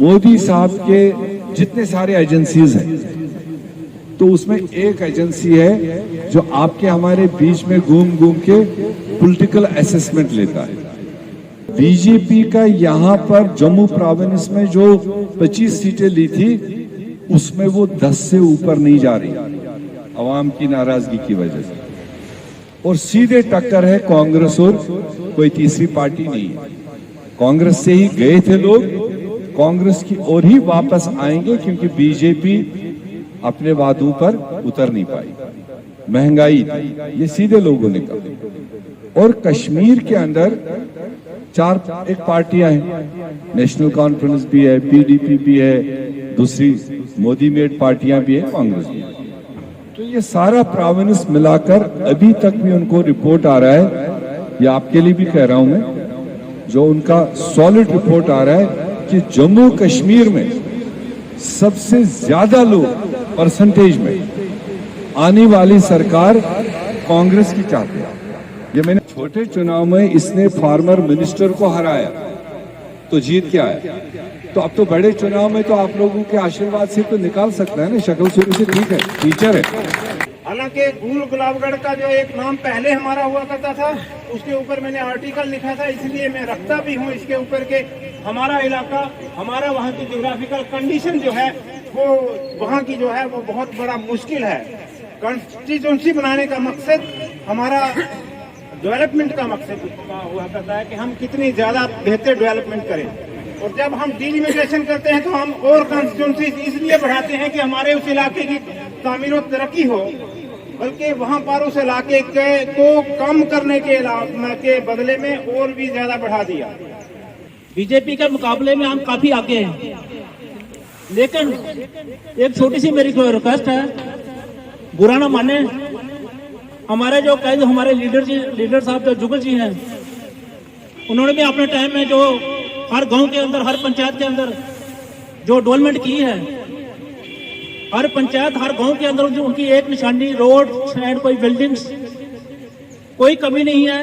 मोदी साहब के जितने सारे एजेंसीज हैं, तो उसमें एक एजेंसी है जो आपके हमारे बीच में घूम घूम के पॉलिटिकल असेसमेंट लेता है। बीजेपी का यहां पर जम्मू प्रोविंस में जो 25 सीटें ली थी, उसमें वो 10 से ऊपर नहीं जा रही, अवाम की नाराजगी की वजह से। और सीधे टक्कर है कांग्रेस और कोई तीसरी पार्टी नहीं है। कांग्रेस से ही गए थे लोग, कांग्रेस की ओर ही वापस आएंगे, क्योंकि बीजेपी अपने वादों पर उतर नहीं पाई। महंगाई ये सीधे लोगों ने कहा। और कश्मीर के अंदर एक पार्टियां हैं, नेशनल कॉन्फ्रेंस भी है, पीडीपी भी है, दूसरी मोदी मेड पार्टियां भी है, कांग्रेस भी है। तो ये सारा प्रोविंस मिलाकर अभी तक भी उनको रिपोर्ट आ रहा है, ये आपके लिए भी कह रहा हूं मैं, जो उनका सॉलिड रिपोर्ट आ रहा है कि जम्मू कश्मीर में सबसे ज्यादा लोग परसेंटेज में आने वाली सरकार कांग्रेस की चाहते हैं। ये मैंने छोटे चुनाव में इसने फार्मर मिनिस्टर को हराया तो जीत के आया, तो अब तो बड़े चुनाव में तो आप लोगों के आशीर्वाद से तो निकाल सकता है ना, शक्ल सूरत से ठीक है, टीचर है। हालांकि गुलाबगढ़ का जो एक नाम पहले हमारा हुआ करता था, उसके ऊपर मैंने आर्टिकल लिखा था, इसलिए मैं रखता भी हूँ इसके ऊपर के हमारा इलाका, हमारा वहाँ की ज्योग्राफिकल कंडीशन जो है वो वहाँ की जो है वो बहुत बड़ा मुश्किल है। कॉन्स्टिट्यूंसी बनाने का मकसद हमारा डेवलपमेंट का मकसद हुआ करता है कि हम कितनी ज्यादा बेहतर डेवलपमेंट करें। और जब हम डिलिमिटेशन करते हैं तो हम और कॉन्स्टिट्यूंसी इसलिए बढ़ाते हैं कि हमारे उस इलाके की तामीर और तरक्की हो, बल्कि वहाँ पर उस इलाके को कम करने के बदले में और भी ज्यादा बढ़ा दिया। बीजेपी के मुकाबले में हम काफी आगे हैं, लेकिन एक छोटी सी मेरी रिक्वेस्ट है, बुरा ना माने। हमारे जो हमारे लीडर साहब जो जुगल जी हैं, उन्होंने भी अपने टाइम में जो हर गांव के अंदर, हर पंचायत के अंदर जो डेवलपमेंट की है, हर पंचायत, हर गांव के अंदर जो उनकी एक निशानी रोड एंड कोई बिल्डिंग्स, कोई कमी नहीं है।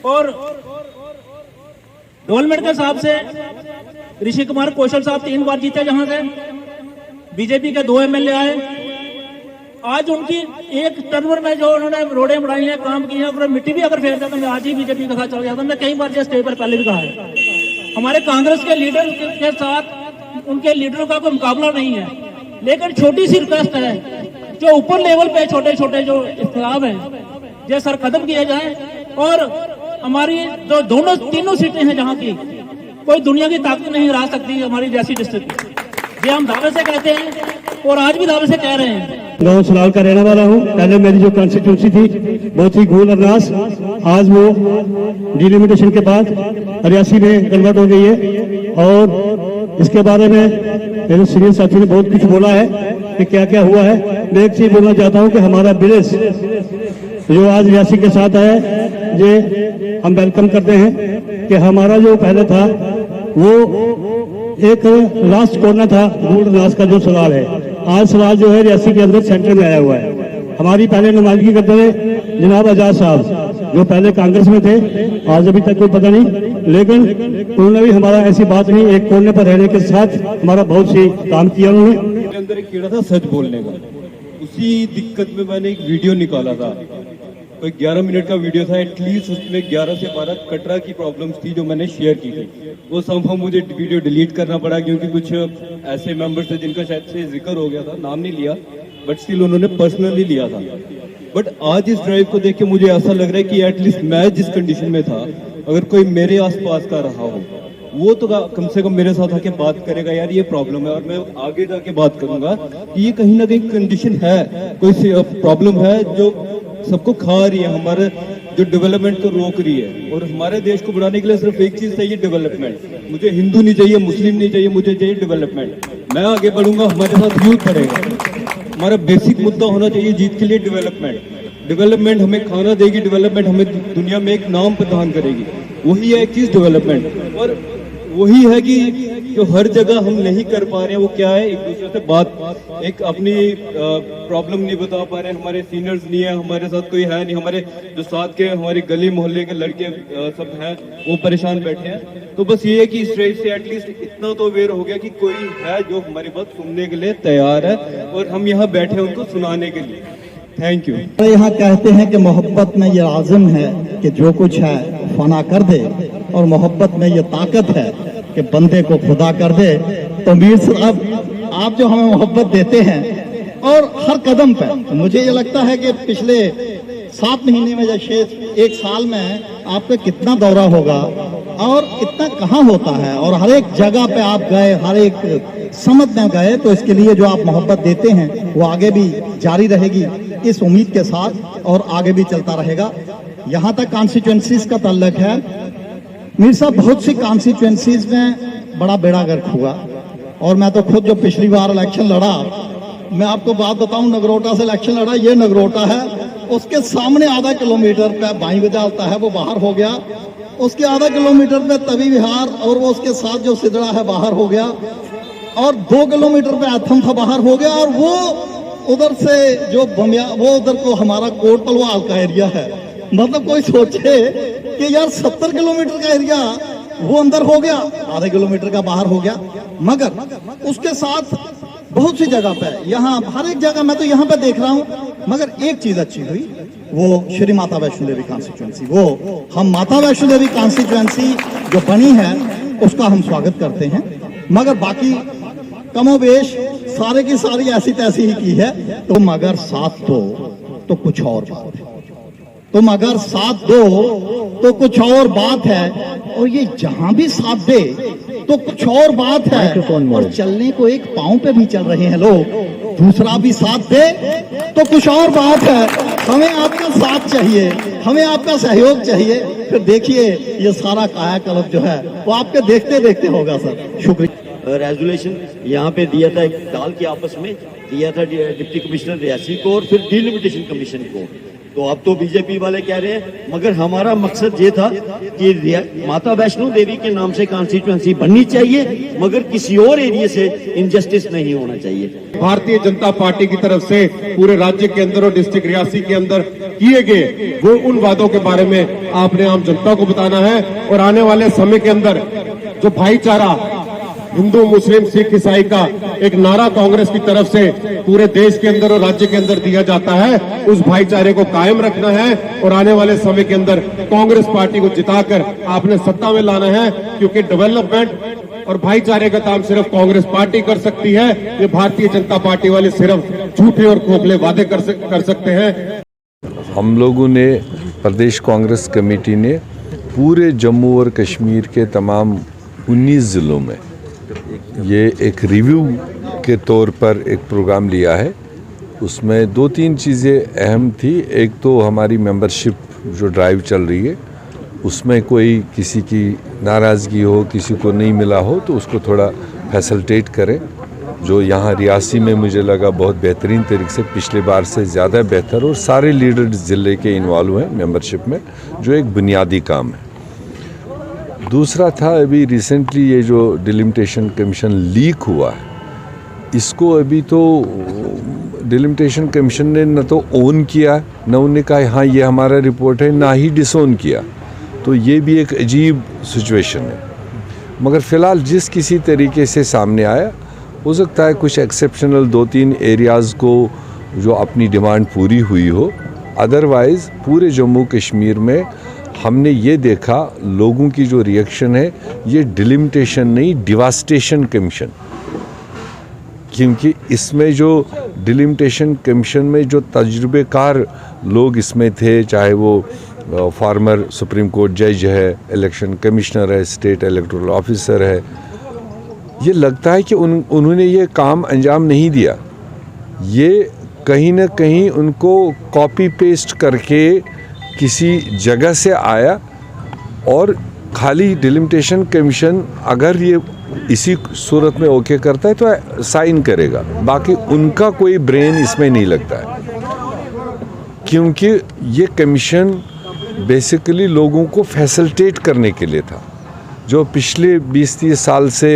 और डेवलपमेंट के हिसाब से ऋषि कुमार कौशल साहब 3 बार जीते जहां से, बीजेपी के 2 एमएलए आए। आज उनकी एक टर्म में जो उन्होंने रोडें बढ़ाई हैं, काम किए हैं, अगर मिट्टी भी अगर फेरता तो मैं आज ही बीजेपी के साथ चल जाता। मैं कई बार स्टेज पर पहले भी कहा है, हमारे कांग्रेस के लीडर के साथ उनके लीडरों का कोई मुकाबला नहीं है, लेकिन छोटी सी रिक्वेस्ट है, जो ऊपर लेवल पे छोटे छोटे जो इख्तिलाफ है, ये सर खत्म किए जाए। और हमारी जो तीनों सीटें हैं जहाँ की, कोई दुनिया की ताकत नहीं हरा सकती हमारी जैसी डिस्ट्रिक्ट, ये हम दावे से कहते हैं और आज भी दावे से कह रहे हैं। गाँव सलाल का रहने वाला हूँ। पहले मेरी जो कॉन्स्टिट्यूंसी थी बहुत ही घूल अरनास, आज वो डिलिमिटेशन के बाद रियासी में कन्वर्ट हो गई है। और इसके बारे में मेरे सीनियर साथी ने बहुत कुछ बोला है कि क्या क्या हुआ है। मैं एक चीज बोलना चाहता हूँ कि हमारा विलेज जो आज रियासी के साथ आया, ये हम वेलकम करते हैं कि हमारा जो पहले था वो एक लास्ट कॉर्नर था घूल अरनास का जो सवाल है, आज सवाल जो है रियासी के अंदर सेंटर में आया हुआ है। हमारी पहले नुमाइंदगी करते थे जनाब आजाद साहब, जो पहले कांग्रेस में थे, आज अभी तक कोई पता नहीं, लेकिन उन्होंने भी हमारा ऐसी बात नहीं, एक कोने पर रहने के साथ हमारा बहुत सी काम किया उन्होंने। मेरे अंदर एक कीड़ा था सच बोलने का, उसी दिक्कत में मैंने एक वीडियो निकाला था, कोई 11 मिनट का वीडियो था। एटलीस्ट उसमें 11 से 12 कटरा की प्रॉब्लम्स थी जो मैंने शेयर की थी। वो संभव मुझे वीडियो डिलीट करना पड़ा, क्योंकि कुछ ऐसे मेंबर्स थे जिनका शायद से जिक्र हो गया था, नाम नहीं लिया, बट स्टिल उन्होंने पर्सनली लिया था। बट आज इस ड्राइव को देख के मुझे ऐसा लग रहा है कि एटलीस्ट मैं जिस कंडीशन में था, अगर कोई मेरे आसपास का रहा हो, वो तो कम से कम मेरे साथ आके बात करेगा, यार ये प्रॉब्लम है, और मैं आगे जाके बात करूंगा कि ये कहीं ना कहीं कंडीशन है, कोई प्रॉब्लम है जो सबको खा रही है, हमारे जो डेवलपमेंट को रोक रही है। और हमारे देश को बढ़ाने के लिए सिर्फ एक चीज चाहिए, डेवलपमेंट। मुझे हिंदू नहीं चाहिए, मुस्लिम नहीं चाहिए, मुझे चाहिए डेवलपमेंट। मैं आगे बढ़ूंगा, हमारे साथ यूथ बढ़ेगा। हमारा बेसिक मुद्दा होना चाहिए जीत के लिए डेवलपमेंट। डेवलपमेंट हमें खाना देगी, डेवलपमेंट हमें दुनिया में एक नाम प्रदान करेगी, वही है एक चीज डेवलपमेंट। और वही है कि जो हर जगह हम नहीं कर पा रहे हैं वो क्या है, एक दूसरे से बात, एक अपनी प्रॉब्लम नहीं बता पा रहे हैं, हमारे सीनियर्स नहीं है, हमारे साथ कोई है नहीं, हमारे जो साथ के हमारे गली मोहल्ले के लड़के सब हैं वो परेशान बैठे हैं। तो बस ये है कि इस स्टेज से एटलीस्ट इतना तो अवेयर हो गया कि कोई है जो हमारी बात सुनने के लिए तैयार है और हम यहाँ बैठे हैं उनको सुनाने के लिए। Thank you. यहाँ कहते हैं कि मोहब्बत में ये आज़म है कि जो कुछ है फना कर दे, और मोहब्बत में ये ताकत है कि बंदे को खुदा कर दे। तो मीर साहब, आप जो हमें मोहब्बत देते हैं और हर कदम पे, मुझे ये लगता है कि पिछले 7 महीने में जैसे 1 साल में आपका कितना दौरा होगा और इतना कहाँ होता है, और हर एक जगह पे आप गए, हर एक समत में गए। तो इसके लिए जो आप मोहब्बत देते हैं वो आगे भी जारी रहेगी इस उम्मीद के साथ, और आगे भी चलता रहेगा। यहाँ तक कॉन्स्टिट्यूएंसीज का ताल्लुक है, मीर साहब बहुत सी कॉन्स्टिट्यूएंसीज में बड़ा बेड़ा गर्क हुआ, और मैं तो खुद जो पिछली बार इलेक्शन लड़ा, मैं आपको बात बताऊं, नगरोटा से इलेक्शन लड़ा, ये नगरोटा है, उसके सामने आधा किलोमीटर पे बाई बजालता है वो बाहर हो गया, उसके आधा किलोमीटर पे तवी विहार और वो उसके साथ जो सिदड़ा है बाहर हो गया, और 2 किलोमीटर पे आथम था बाहर हो गया, और वो उधर से जो बमिया वो उधर को हमारा कोट तलवाल का एरिया है। मतलब कोई सोचे कि यार 70 किलोमीटर का एरिया वो अंदर हो गया, आधे किलोमीटर का बाहर हो गया। मगर उसके साथ बहुत सी जगह पे, यहाँ हर एक जगह मैं तो यहाँ पे देख रहा हूँ, मगर एक चीज अच्छी हुई, वो श्री माता वैष्णो देवी कॉन्स्टिट्यूएंसी, वो हम माता वैष्णो देवी कॉन्स्टिट्यूएंसी जो बनी है उसका हम स्वागत करते हैं। मगर बाकी कमोबेश सारे की सारी ऐसी तैसी ही की है। तुम अगर साथ दो तो कुछ और बात है, तुम अगर साथ दो तो कुछ और बात है, और ये जहां भी साथ दे तो कुछ और बात है, और चलने को एक पांव पे भी चल रहे हैं लोग, दूसरा भी साथ दे तो कुछ और बात है। हमें आपका साथ चाहिए, हमें आपका सहयोग चाहिए, फिर देखिए ये सारा कायाकल्प जो है वो आपके देखते देखते होगा सर। शुक्रिया। रेजोल्यूशन यहाँ पे दिया था, एक डाल के आपस में दिया था डिप्टी कमिश्नर रियासी को और फिर डिलिमिटेशन कमीशन को। तो अब तो बीजेपी वाले कह रहे हैं, मगर हमारा मकसद ये था कि माता वैष्णो देवी के नाम से कॉन्स्टिट्यूएंसी बननी चाहिए, मगर किसी और एरिया से इनजस्टिस नहीं होना चाहिए। भारतीय जनता पार्टी की तरफ से पूरे राज्य के अंदर और डिस्ट्रिक्ट रियासी के अंदर किए गए वो उन वादों के बारे में आपने आम जनता को बताना है, और आने वाले समय के अंदर जो भाईचारा हिंदू मुस्लिम सिख ईसाई का एक नारा कांग्रेस की तरफ से पूरे देश के अंदर और राज्य के अंदर दिया जाता है, उस भाईचारे को कायम रखना है, और आने वाले समय के अंदर कांग्रेस पार्टी को जिताकर आपने सत्ता में लाना है, क्योंकि डेवलपमेंट और भाईचारे का काम सिर्फ कांग्रेस पार्टी कर सकती है। ये भारतीय जनता पार्टी वाले सिर्फ झूठे और खोखले वादे कर सकते हैं। हम लोगों ने, प्रदेश कांग्रेस कमेटी ने पूरे जम्मू और कश्मीर के तमाम 19 ज़िलों में ये एक रिव्यू के तौर पर एक प्रोग्राम लिया है। उसमें 2-3 चीज़ें अहम थी। एक तो हमारी मेंबरशिप जो ड्राइव चल रही है, उसमें कोई किसी की नाराज़गी हो, किसी को नहीं मिला हो, तो उसको थोड़ा फैसिलिटेट करें। जो यहाँ रियासी में मुझे लगा बहुत बेहतरीन तरीके से, पिछले बार से ज़्यादा बेहतर, और सारे लीडर्स ज़िले के इन्वॉल्व हैं मेंबरशिप में, जो एक बुनियादी काम है। दूसरा था, अभी रिसेंटली ये जो डिलिमिटेशन कमीशन लीक हुआ है, इसको अभी तो डिलिमिटेशन कमीशन ने न तो ओन किया, न उन्होंने कहा हाँ ये हमारा रिपोर्ट है, ना ही डिसोन किया। तो ये भी एक अजीब सिचुएशन है। मगर फ़िलहाल जिस किसी तरीके से सामने आया, हो सकता है कुछ एक्सेप्शनल 2-3 एरियाज़ को जो अपनी डिमांड पूरी हुई हो। अदरवाइज़ पूरे जम्मू कश्मीर में हमने ये देखा, लोगों की जो रिएक्शन है, ये डिलिमिटेशन नहीं, डिवास्टेशन कमीशन, क्योंकि इसमें जो डिलिमिटेशन कमीशन में जो तजुर्बेकार लोग इसमें थे, चाहे वो फॉर्मर सुप्रीम कोर्ट जज है, इलेक्शन कमिश्नर है, स्टेट इलेक्टोरल ऑफिसर है, ये लगता है कि उन्होंने ये काम अंजाम नहीं दिया। ये कहीं ना कहीं उनको कॉपी पेस्ट करके किसी जगह से आया, और खाली डिलिमिटेशन कमीशन अगर ये इसी सूरत में ओके करता है तो साइन करेगा, बाकी उनका कोई ब्रेन इसमें नहीं लगता है, क्योंकि ये कमीशन बेसिकली लोगों को फैसिलिटेट करने के लिए था। जो पिछले 20-30 साल से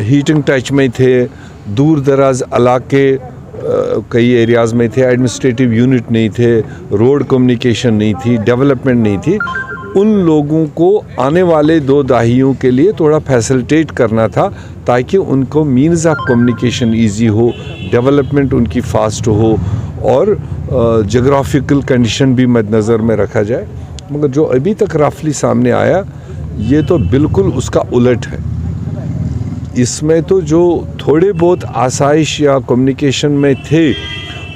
हीटिंग टच में थे, दूर दराज इलाके कई एरियाज़ में थे, एडमिनिस्ट्रेटिव यूनिट नहीं थे, रोड कम्युनिकेशन नहीं थी, डेवलपमेंट नहीं थी, उन लोगों को आने वाले 2 दहाइयों के लिए थोड़ा फैसिलिटेट करना था ताकि उनको मीन्स ऑफ कम्युनिकेशन इजी हो, डेवलपमेंट उनकी फास्ट हो और जोग्राफिकल कंडीशन भी मद्देनज़र में रखा जाए। मगर जो अभी तक रफली सामने आया ये तो बिल्कुल उसका उलट है। इसमें तो जो थोड़े बहुत आसाइश या कम्युनिकेशन में थे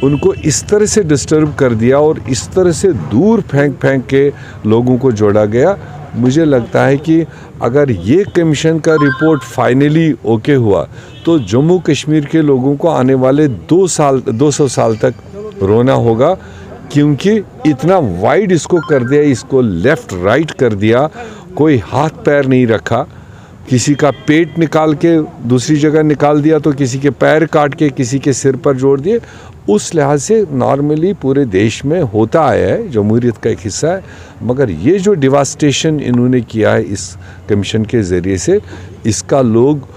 उनको इस तरह से डिस्टर्ब कर दिया और इस तरह से दूर फेंक के लोगों को जोड़ा गया। मुझे लगता है कि अगर ये कमीशन का रिपोर्ट फाइनली ओके हुआ तो जम्मू कश्मीर के लोगों को आने वाले 200 साल तक रोना होगा, क्योंकि इतना वाइड इसको कर दिया, इसको लेफ़्ट राइट कर दिया, कोई हाथ पैर नहीं रखा, किसी का पेट निकाल के दूसरी जगह निकाल दिया तो किसी के पैर काट के किसी के सिर पर जोड़ दिए। उस लिहाज से नॉर्मली पूरे देश में होता आया है, जमहूरियत का एक हिस्सा है। मगर ये जो डिवास्टेशन इन्होंने किया है इस कमीशन के ज़रिए से, इसका लोग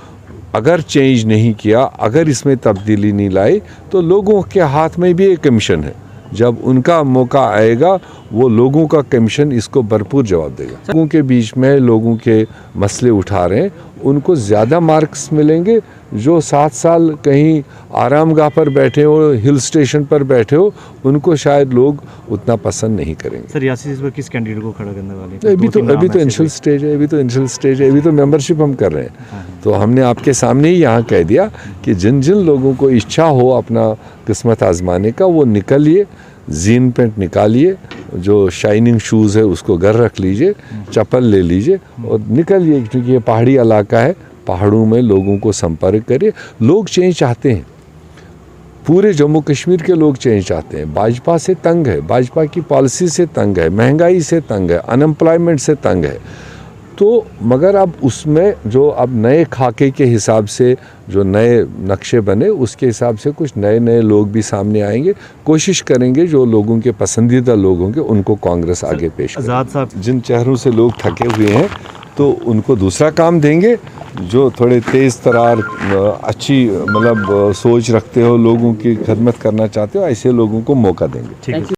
अगर चेंज नहीं किया, अगर इसमें तब्दीली नहीं लाई तो लोगों के हाथ में भी एक कमीशन है। जब उनका मौका आएगा वो लोगों का कमीशन इसको भरपूर जवाब देगा। लोगों के बीच में लोगों के मसले उठा रहे हैं, उनको ज़्यादा मार्क्स मिलेंगे। जो 7 साल कहीं आरामगाह पर बैठे हो, हिल स्टेशन पर बैठे हो, उनको शायद लोग उतना पसंद नहीं करेंगे। सर रियासी इस पर किस कैंडिडेट को खड़ा करने वाले? अभी तो इनिशियल स्टेज है, अभी तो मेंबरशिप हम कर रहे हैं। तो हमने आपके सामने ही यहाँ कह दिया कि जिन जिन लोगों को इच्छा हो अपना किस्मत आजमाने का वो निकलिए, जीन पेंट निकालिए, जो शाइनिंग शूज़ है उसको घर रख लीजिए, चप्पल ले लीजिए और निकलिए, क्योंकि ये पहाड़ी इलाका है, पहाड़ों में लोगों को संपर्क करिए। लोग चेंज चाहते हैं, पूरे जम्मू कश्मीर के लोग चेंज चाहते हैं। भाजपा से तंग है, भाजपा की पॉलिसी से तंग है, महंगाई से तंग है, अनएम्प्लॉयमेंट से तंग है। तो मगर अब उसमें जो अब नए खाके के हिसाब से जो नए नक्शे बने उसके हिसाब से कुछ नए लोग भी सामने आएंगे। कोशिश करेंगे जो लोगों के पसंदीदा लोग होंगे उनको कांग्रेस आगे पेश करे। आज़ाद साहब, जिन चेहरों से लोग थके हुए हैं तो उनको दूसरा काम देंगे। जो थोड़े तेज़ तरार अच्छी मतलब सोच रखते हो, लोगों की खदमत करना चाहते हो, ऐसे लोगों को मौका देंगे। ठीक है।